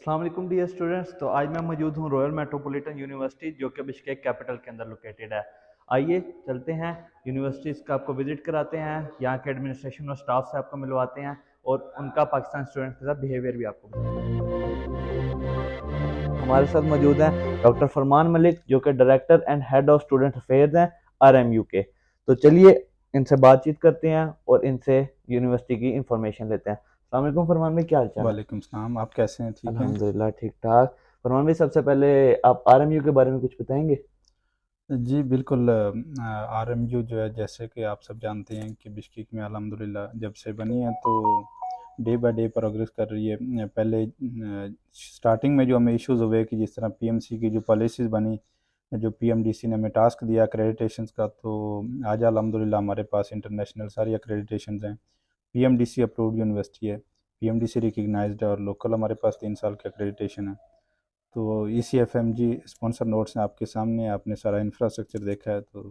अस्सलाम वालेकुम dear students. तो आज मैं मौजूद हूँ रॉयल मेट्रोपॉलिटन यूनिवर्सिटी जो कि बिश्केक कैपिटल के अंदर लोकेटेड है। आइए चलते हैं यूनिवर्सिटीज़ का, आपको विजिट कराते हैं, यहाँ के एडमिनिस्ट्रेशन और स्टाफ से आपको मिलवाते हैं और उनका पाकिस्तान स्टूडेंट्स के साथ बिहेवियर भी आपको बताते हैं। हमारे साथ मौजूद हैं डॉक्टर फरमान मलिक जो कि director and head of student affairs हैं RMU के। तो चलिए इनसे बातचीत करते हैं और इनसे यूनिवर्सिटी की इंफॉर्मेशन लेते हैं। अस्सलाम वालेकुम फरमान भाई, क्या हाल चाल है? वालेकुम सलाम। आप कैसे हैं? ठीक हैं? अल्हम्दुलिल्लाह ठीक ठाक। फरमान भाई, सबसे पहले आप RMU के बारे में कुछ बताएंगे? जी बिल्कुल। आरएमयू जो है, जैसे कि आप सब जानते हैं कि बिश्केक में अल्हम्दुलिल्लाह जब से बनी है तो डे बाय डे प्रोग्रेस कर रही है। पहले स्टार्टिंग में जो हमें इश्यूज हुए कि जिस तरह पीएमसी की जो पॉलिसीज़ बनी, जो पीएमडीसी ने हमें टास्क दिया एक्रेडिटेशंस का, तो आज अल्हम्दुलिल्लाह हमारे पास इंटरनेशनल सारी एक्रेडिटेशंस हैं। पीएमडीसी अप्रूव्ड यूनिवर्सिटी है, पीएमडीसी रिकग्नाइज्ड है, और लोकल हमारे पास 3 साल की एक्रेडिटेशन है। तो ECFMG स्पॉन्सर नोट्स हैं आपके सामने, आपने सारा इंफ्रास्ट्रक्चर देखा है, तो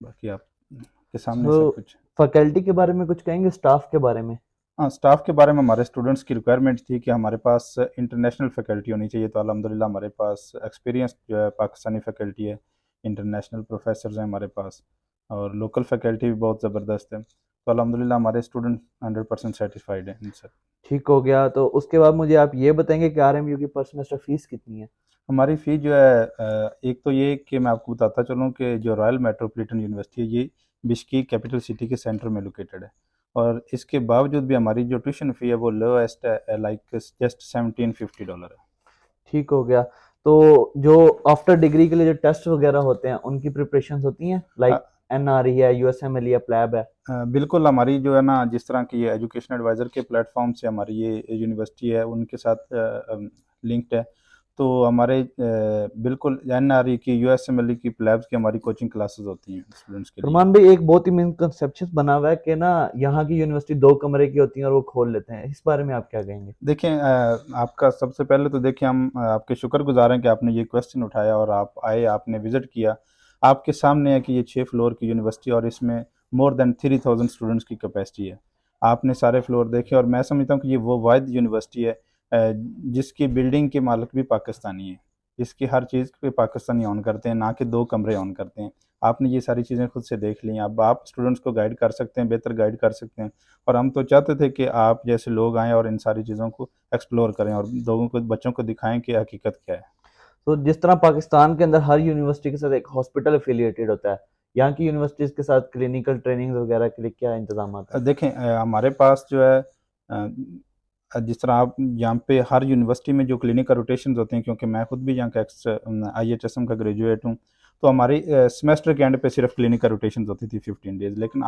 बाकी आप के सामने तो सब कुछ। फैकल्टी के बारे में कुछ कहेंगे, स्टाफ के बारे में? हाँ, स्टाफ के बारे में हमारे स्टूडेंट्स की रिक्वायरमेंट थी कि हमारे पास इंटरनेशनल फैकल्टी होनी चाहिए, तो अल्हम्दुलिल्लाह हमारे पास एक्सपीरियंस जो है पाकिस्तानी फैकल्टी है, इंटरनेशनल प्रोफेसर्स हैं हमारे पास, और लोकल फैकल्टी भी बहुत ज़बरदस्त है। तो अल्हम्दुलिल्लाह हमारे स्टूडेंट 100% सेटिस्फाइड हैं इनसे। ठीक हो गया। तो उसके बाद मुझे आप ये बताएंगे कि RMU की पर सेमेस्टर फीस कितनी है? हमारी फ़ी जो है, एक तो ये कि मैं आपको बताता चलूँ कि जो रॉयल मेट्रोपॉलिटन यूनिवर्सिटी है ये बिश्केक कैपिटल सिटी के सेंटर में लोकेटेड है, और इसके बावजूद भी हमारी जो ट्यूशन फ़ी है वो लोएस्ट है, लाइक जस्ट $1750 है। ठीक हो गया। तो जो आफ्टर डिग्री के लिए जो टेस्ट वगैरह होते हैं उनकी प्रिपरेशंस होती हैं, अ, लाइक NRE है, USMLE है, प्लैब है? बिल्कुल। हमारी जो है ना, जिस तरह की ये एजुकेशन एडवाइज़र के प्लेटफॉर्म से हमारी ये यूनिवर्सिटी है उनके साथ लिंक्ड है, तो हमारे बिल्कुल NRE की, USMLE की, प्लैब्स की हमारी कोचिंग क्लासेस होती हैं स्टूडेंट्स के लिए। फरमान भाई, एक बहुत ही मिसकंसेप्शन बना हुआ है कि ना यहाँ की यूनिवर्सिटी 2 कमरे की होती है और वो खोल लेते हैं, इस बारे में आप क्या कहेंगे? देखें, आपका सबसे पहले तो देखिए हम आपके शुक्रगुजार हैं कि आपने ये क्वेश्चन उठाया और आप आए, आपने विज़िट किया। आपके सामने है कि ये 6 फ्लोर की यूनिवर्सिटी, और इसमें मोर दैन 3000 स्टूडेंट्स की कैपेसिटी है। आपने सारे फ्लोर देखे, और मैं समझता हूँ कि ये वो वाहिद यूनिवर्सिटी है जिसकी बिल्डिंग के मालिक भी पाकिस्तानी है। इसकी हर चीज़ पे पाकिस्तानी ऑन करते हैं, ना कि 2 कमरे ऑन करते हैं। आपने ये सारी चीज़ें खुद से देख ली हैं। अब आप स्टूडेंट्स को गाइड कर सकते हैं, बेहतर गाइड कर सकते हैं। और हम तो चाहते थे कि आप जैसे लोग आएँ और इन सारी चीज़ों को एक्सप्लोर करें और लोगों को, बच्चों को दिखाएँ कि हकीकत क्या है। तो जिस तरह पाकिस्तान के अंदर हर यूनिवर्सिटी के साथ एक हॉस्पिटल एफिलिएटेड होता है, यहाँ की यूनिवर्सिटीज़ के साथ क्लिनिकल ट्रेनिंग वगैरह के लिए क्या इंतजाम हैं? देखें, हमारे पास जो है, जिस तरह आप यहाँ पे हर यूनिवर्सिटी में जो क्लिनिकल रोटेशंस होते हैं, क्योंकि मैं खुद भी यहाँ का एक्स IHSM का ग्रेजुएट हूँ, तो हमारी सेमेस्टर के एंड पे सिर्फ क्लिनिकल रोटेशंस होती थी 15 डेज़। लेकिन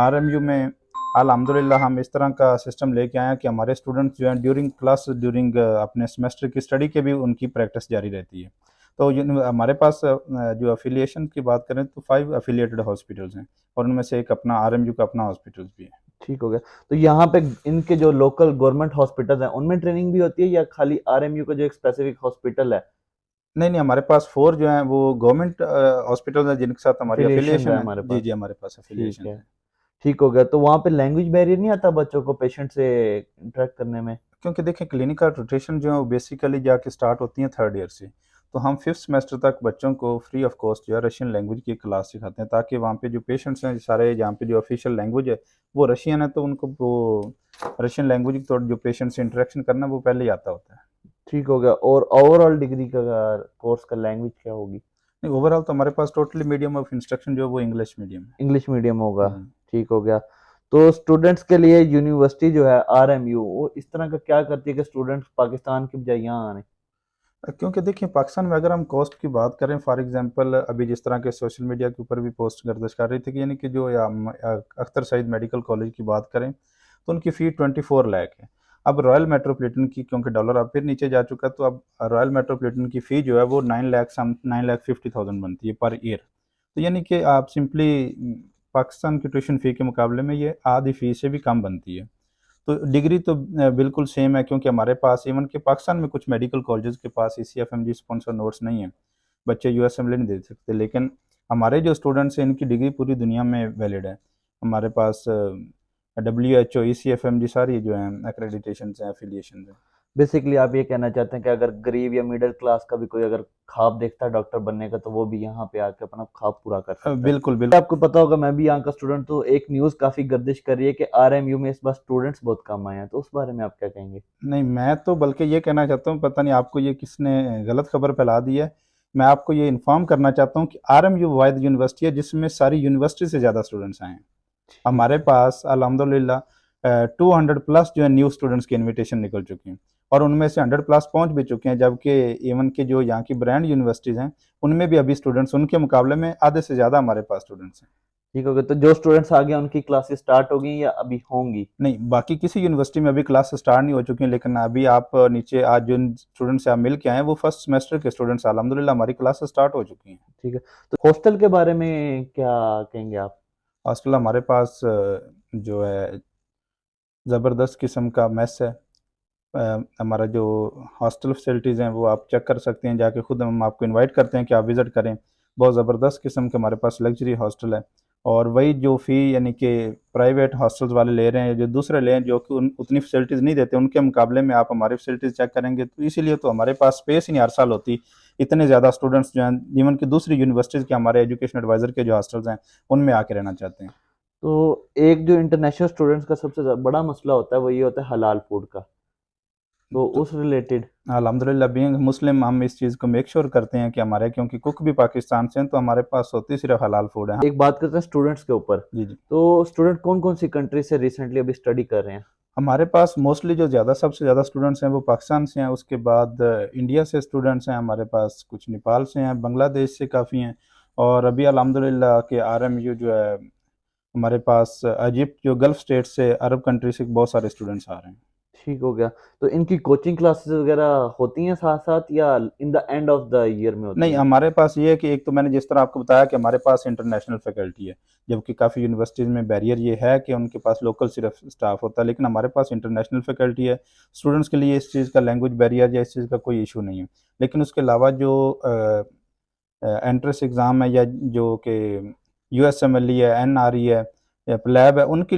RMU में अल्हम्दुलिल्लाह हम इस तरह का सिस्टम लेके आए हैं कि हमारे स्टूडेंट्स जो हैं ड्यूरिंग क्लास, ड्यूरिंग अपने सेमेस्टर की स्टडी के भी उनकी प्रैक्टिस जारी रहती है। तो हमारे पास जो अफिलिएशन की बात करें तो 5 अफिलिएटेड हॉस्पिटल्स हैं, और उनमें से एक अपना RMU का अपना हॉस्पिटल भी है। ठीक हो गया। तो यहाँ पे इनके जो लोकल गवर्नमेंट हॉस्पिटल हैं उनमें ट्रेनिंग भी होती है या खाली RMU का जो एक स्पेसिफिक हॉस्पिटल है नहीं, नहीं, हमारे पास 4 जो हैं वो गवर्नमेंट हॉस्पिटल्स हैं जिनके साथ हमारी एफिलिएशन है अफ़िलिएशन है। हमारे जी, पास? जी, हमारे पास ठीक अफ़िलिएशन है। है। ठीक हो गया। तो वहाँ पे लैंग्वेज बैरियर नहीं आता बच्चों को पेशेंट से इंटरेक्ट करने में? क्योंकि देखिए क्लिनिकल रोटेशन जो है वो बेसिकली जाके स्टार्ट होती हैं 3rd ईयर से। तो हम 5th सेमेस्टर तक बच्चों को फ्री ऑफ कॉस्ट जो है रशियन लैंग्वेज की क्लास सिखाते हैं, ताकि वहाँ पे जो पेशेंट्स हैं सारे, जहाँ पे जो ऑफिशियल लैंग्वेज है वो रशियन है, तो उनको वो रशियन लैंग्वेज तो जो पेशेंट से इंटरेक्शन करना वो पहले ही आता होता है। ठीक हो गया। और ओवरऑल डिग्री का कोर्स का लैंग्वेज क्या होगी? नहीं, ओवरऑल तो हमारे पास टोटली मीडियम ऑफ इंस्ट्रक्शन जो है वो इंग्लिश मीडियम है। इंग्लिश मीडियम होगा। जी। ठीक हो गया। तो स्टूडेंट्स के लिए यूनिवर्सिटी जो है RMU, वो इस तरह का क्या करती है कि स्टूडेंट्स पाकिस्तान की बजाय यहाँ आने? क्योंकि देखिए पाकिस्तान में अगर हम कॉस्ट की बात करें, फॉर एग्जांपल अभी जिस तरह के सोशल मीडिया के ऊपर भी पोस्ट गर्दिश कर रही थी कि यानी कि जो अख्तर सईद मेडिकल कॉलेज की बात करें तो उनकी फ़ी 24 लाख है। अब रॉयल मेट्रोपॉलिटन की, क्योंकि डॉलर अब फिर नीचे जा चुका है, तो अब रॉयल मेट्रोपॉलिटन की फ़ी जो है वो 9,50,000 बनती है पर ईयर। तो यानी कि आप सिंपली पाकिस्तान की ट्यूशन फ़ी के मुकाबले में ये आधी फ़ी से भी कम बनती है। तो डिग्री तो बिल्कुल सेम है, क्योंकि हमारे पास इवन कि पाकिस्तान में कुछ मेडिकल कॉलेजेस के पास ECFMG स्पॉन्सर नोट्स नहीं है, बच्चे USMLE नहीं दे सकते, लेकिन हमारे जो स्टूडेंट्स हैं इनकी डिग्री पूरी दुनिया में वैलिड है। हमारे पास WHO, ECFMG सारी जो हैं एक्रेडिटेशन हैं, एफिलिएशन हैं। बेसिकली आप ये कहना चाहते हैं कि अगर गरीब या मिडिल क्लास का भी कोई अगर ख्वाब देखता है डॉक्टर बनने का, तो वो भी यहाँ पे आके अपना ख्वाब पूरा कर सकता है। बिल्कुल बिल्कुल। आपको पता होगा, मैं भी यहाँ का स्टूडेंट, तो एक न्यूज़ काफ़ी गर्दिश कर रही है कि आरएमयू में इस बार स्टूडेंट्स बहुत कम आए हैं, तो उस बारे में आप क्या कहेंगे? नहीं, मैं तो बल्कि ये कहना चाहता हूँ, पता नहीं आपको ये किसने गलत खबर फैला दी है। मैं आपको ये इन्फॉर्म करना चाहता हूँ कि आरएमयू वाहिद यूनिवर्सिटी है जिसमें सारी यूनिवर्सिटी से ज़्यादा स्टूडेंट्स आए हैं। ठीक हमारे है। पास अल्हम्दुलिल्लाह 200 प्लस जो है न्यू स्टूडेंट्स की इनविटेशन निकल चुकी हैं, और उनमें से 100 प्लस पहुंच भी चुके हैं, जबकि इवन के जो यहाँ की ब्रांड यूनिवर्सिटीज़ हैं उनमें भी अभी स्टूडेंट्स उनके मुकाबले में आधे से ज़्यादा हमारे पास स्टूडेंट्स हैं। ठीक हो गया, तो जो स्टूडेंट्स आ गए उनकी क्लासेस स्टार्ट हो गई या अभी होंगी? नहीं, बाकी किसी यूनिवर्सिटी में अभी क्लास स्टार्ट नहीं हो चुकी हैं, लेकिन अभी आप नीचे आज जिन स्टूडेंट्स से आप मिल के आए हैं वो फर्स्ट सेमेस्टर के स्टूडेंट्स, अल्हम्दुलिल्लाह हमारी क्लास स्टार्ट हो चुकी हैं। ठीक है। तो हॉस्टल के बारे में क्या कहेंगे आप? हॉस्टल हमारे पास जो है ज़बरदस्त किस्म का मेस है। हमारा जो हॉस्टल फैसिलिटीज़ हैं वो आप चेक कर सकते हैं जाके, खुद हम आपको इनवाइट करते हैं कि आप विज़िट करें। बहुत ज़बरदस्त किस्म के हमारे पास लग्जरी हॉस्टल है, और वही जो फ़ी यानी कि प्राइवेट हॉस्टल्स वाले ले रहे हैं, जो दूसरे ले रहे हैं जो कि उतनी फैसिलिटीज़ नहीं देते, उनके मुकाबले में आप हमारी फैसिलिटीज़ चेक करेंगे तो इसीलिए तो हमारे पास स्पेस ही नहीं हर साल होती। इतने ज़्यादा स्टूडेंट्स जो हैं इवन कि दूसरी यूनिवर्सिटीज़ के हमारे एजुकेशन एडवाइज़र के जो हॉस्टल्स हैं उनमें आके रहना चाहते हैं। तो एक जो इंटरनेशनल स्टूडेंट्स का सबसे बड़ा मसला होता है वो ये होता है हलाल फूड का, तो तो उस रिलेटेड अल्हम्दुलिल्लाह बीइंग मुस्लिम हम इस चीज़ को मेक श्योर करते हैं कि हमारे, क्योंकि कुक भी पाकिस्तान से हैं, तो हमारे पास होती सिर्फ हलाल फूड है। एक बात करते हैं स्टूडेंट्स के ऊपर। जी जी। तो स्टूडेंट कौन कौन सी कंट्री से रिसेंटली अभी स्टडी कर रहे हैं? हमारे पास मोस्टली जो ज़्यादा सबसे ज़्यादा स्टूडेंट्स हैं वो पाकिस्तान से हैं, उसके बाद इंडिया से स्टूडेंट्स हैं हमारे पास, कुछ नेपाल से हैं, बांग्लादेश से काफ़ी हैं, और अभी अल्हम्दुलिल्लाह के आरएमयू जो है हमारे पास इजिप्ट जो गल्फ़ स्टेट से, अरब कंट्री से बहुत सारे स्टूडेंट्स आ रहे हैं। ठीक हो गया। तो इनकी कोचिंग क्लासेस वगैरह होती हैं साथ-साथ या in the end of the year में होती नहीं, हैं? हमारे पास ये है कि एक तो मैंने जिस तरह आपको बताया कि हमारे पास इंटरनेशनल फैकल्टी है, जबकि काफ़ी यूनिवर्सिटीज़ में बैरियर ये है कि उनके पास लोकल सिर्फ स्टाफ होता है, लेकिन हमारे पास इंटरनेशनल फैकल्टी है। स्टूडेंट्स के लिए इस चीज़ का लैंग्वेज बैरियर या इस चीज़ का कोई इशू नहीं है। लेकिन उसके अलावा जो एंट्रेंस एग्ज़ाम है या जो कि यूएसएमएलई है, एनआरई है या प्लैब है, उनकी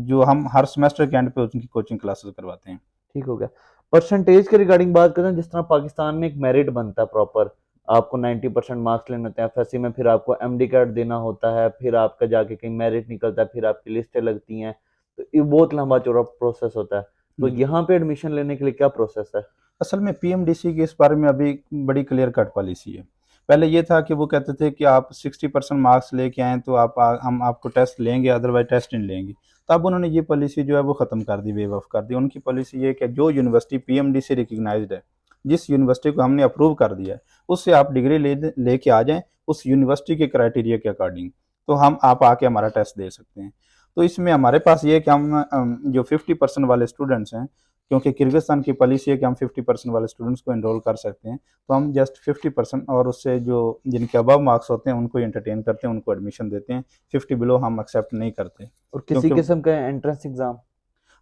जो हम हर सेमेस्टर के एंड पे उनकी कोचिंग क्लासेस करवाते हैं। ठीक हो गया। परसेंटेज के रिगार्डिंग बात करें, जिस तरह पाकिस्तान में एक मेरिट बनता है प्रॉपर, आपको 90% मार्क्स लेने होते हैं, एफएससी में फिर आपको एमडी कार्ड देना होता है, फिर आपका जाके कहीं मेरिट निकलता है, फिर आपकी लिस्टें लगती हैं, तो ये बहुत लंबा चौड़ा प्रोसेस होता है। तो जी। यहाँ पे एडमिशन लेने के लिए क्या प्रोसेस है? असल में पीएमडीसी के इस बारे में अभी बड़ी क्लियर कट पॉलिसी है। पहले ये था कि वो कहते थे कि आप 60% मार्क्स लेके आएँ तो हम आपको टेस्ट लेंगे, अदरवाइज़ टेस्ट नहीं लेंगे। तो अब उन्होंने ये पॉलिसी जो है वो ख़त्म कर दी, वेव ऑफ कर दी। उनकी पॉलिसी ये है कि जो यूनिवर्सिटी पीएमडीसी रिकॉग्नाइज्ड है, जिस यूनिवर्सिटी को हमने अप्रूव कर दिया है, उससे आप डिग्री लेके आ जाएँ उस यूनिवर्सिटी के क्राइटेरिया के अकॉर्डिंग, तो हम आप आके हमारा टेस्ट दे सकते हैं। तो इसमें हमारे पास ये है कि हम जो 50% वाले स्टूडेंट्स हैं, क्योंकि किर्गिस्तान की पॉलिसी है कि हम 50% वाले स्टूडेंट्स को एनरोल कर सकते हैं, तो हम जस्ट 50% और उससे जो जिनके अबव मार्क्स होते हैं उनको एंटरटेन करते हैं, उनको एडमिशन देते हैं। 50 बिलो हम एक्सेप्ट नहीं करते, और किसी क्योंकि किस्म का एंट्रेंस एग्जाम?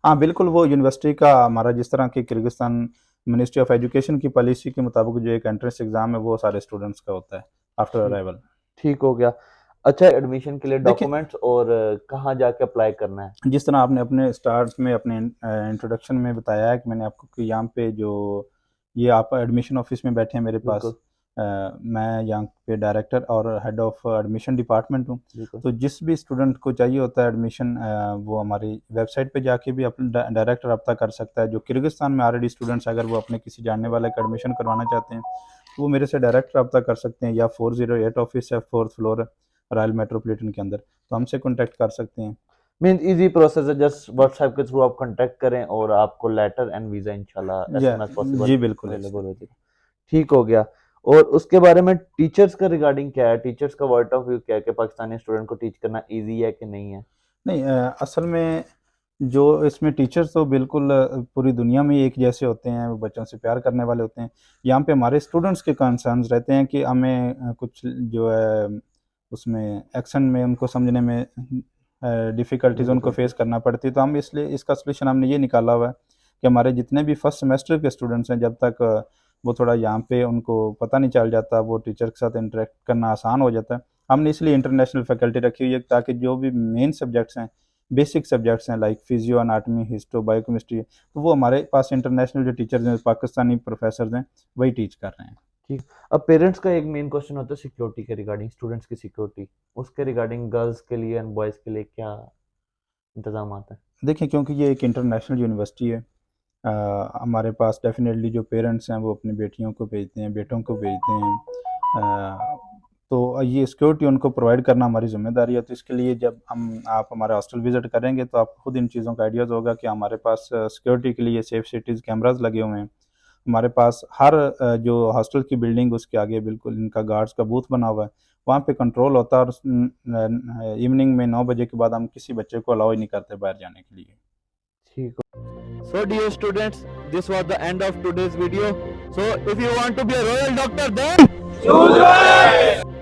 हाँ बिल्कुल, वो यूनिवर्सिटी का हमारा जिस तरह की किर्गिस्तान मिनिस्ट्री ऑफ एजुकेशन की पॉलिसी के मुताबिक जो एक एंट्रेंस एग्ज़ाम है वो सारे स्टूडेंट्स का होता है आफ्टर ठीक अराइवल। ठीक हो गया। अच्छा, एडमिशन के लिए देखिए, डॉक्यूमेंट्स और कहाँ जाके अप्लाई करना है? जिस तरह आपने अपने स्टार्ट में अपने इंट्रोडक्शन में बताया है कि मैंने आपको कि यहाँ पे जो ये आप एडमिशन ऑफिस में बैठे हैं मेरे पास, बिल्कुल। मैं यहाँ पे डायरेक्टर और हेड ऑफ एडमिशन डिपार्टमेंट हूँ। बिल्कुल। तो जिस भी स्टूडेंट को चाहिए होता है एडमिशन, वो हमारी वेबसाइट पे जाके भी अपना डायरेक्ट रब्ता कर सकता है। जो किर्गिस्तान में ऑलरेडी स्टूडेंट्स अगर वो अपने किसी जानने वाले का एडमिशन करवाना चाहते हैं तो वो मेरे से डायरेक्ट रब्ता कर सकते हैं, या 408 ऑफिस है, 4th फ्लोर, रॉयल मेट्रोपॉलिटन के अंदर, तो हमसे कॉन्टैक्ट कर सकते हैं। मीन्स इजी प्रोसेस है, जस्ट व्हाट्सएप के थ्रू आप कांटेक्ट करें और आपको लेटर एंड वीज़ा इंशाल्लाह एज या सून एज पॉसिबल जी बिल्कुल ऐसे। अवेलेबल हो जाएगा। ठीक हो गया। और उसके बारे में टीचर्स का रिगार्डिंग क्या है? टीचर्स का वर्ड ऑफ व्यू क्या है कि पाकिस्तानी स्टूडेंट को टीच करना ईज़ी है कि नहीं है? नहीं, असल में जो इसमें टीचर्स तो बिल्कुल पूरी दुनिया में ही एक जैसे होते हैं, वो बच्चों से प्यार करने वाले होते हैं। यहाँ पे हमारे स्टूडेंट्स के कंसर्न्स रहते हैं कि हमें कुछ जो है उसमें एक्सेंट में उनको समझने में डिफ़िकल्टीज़ उनको डिफिकल्टी। फ़ेस करना पड़ती है। तो हम इसलिए इसका सॉल्यूशन हमने ये निकाला हुआ है कि हमारे जितने भी फर्स्ट सेमेस्टर के स्टूडेंट्स हैं, जब तक वो थोड़ा यहाँ पे उनको पता नहीं चल जाता, वो टीचर के साथ इंटरेक्ट करना आसान हो जाता है। हमने इसलिए इंटरनेशनल फैकल्टी रखी हुई है ताकि जो भी मेन सब्जेक्ट्स हैं बेसिक सब्जेक्ट्स हैं like physio, anatomy, histo, biochemistry, तो वो हमारे पास इंटरनेशनल जो टीचर्स हैं, पाकिस्तानी प्रोफेसर हैं, वही टीच कर रहे हैं। ठीक। अब पेरेंट्स का एक मेन क्वेश्चन होता है सिक्योरिटी के रिगार्डिंग, स्टूडेंट्स की सिक्योरिटी, उसके रिगार्डिंग गर्ल्स के लिए एंड बॉयज़ के लिए क्या इंतजाम आता है? देखिए, क्योंकि ये एक इंटरनेशनल यूनिवर्सिटी है, हमारे पास डेफिनेटली जो पेरेंट्स हैं वो अपनी बेटियों को भेजते हैं, बेटों को भेजते हैं, तो ये सिक्योरिटी उनको प्रोवाइड करना हमारी ज़िम्मेदारी है। तो इसके लिए जब आप हमारा हॉस्टल विज़िट करेंगे तो आपको खुद इन चीज़ों का आइडियाज़ होगा कि हमारे पास सिक्योरिटी के लिए सेफ सिटीज़ कैमरास लगे हुए हैं। हमारे पास हर जो हॉस्टल की बिल्डिंग उसके आगे बिल्कुल इनका गार्ड्स का बूथ बना हुआ है, वहाँ पे कंट्रोल होता है, और इवनिंग में 9 बजे के बाद हम किसी बच्चे को अलाउ ही नहीं करते बाहर जाने के लिए। ठीक। So dear students, this was the end of today's video. So if you want to be a royal doctor, then choose right.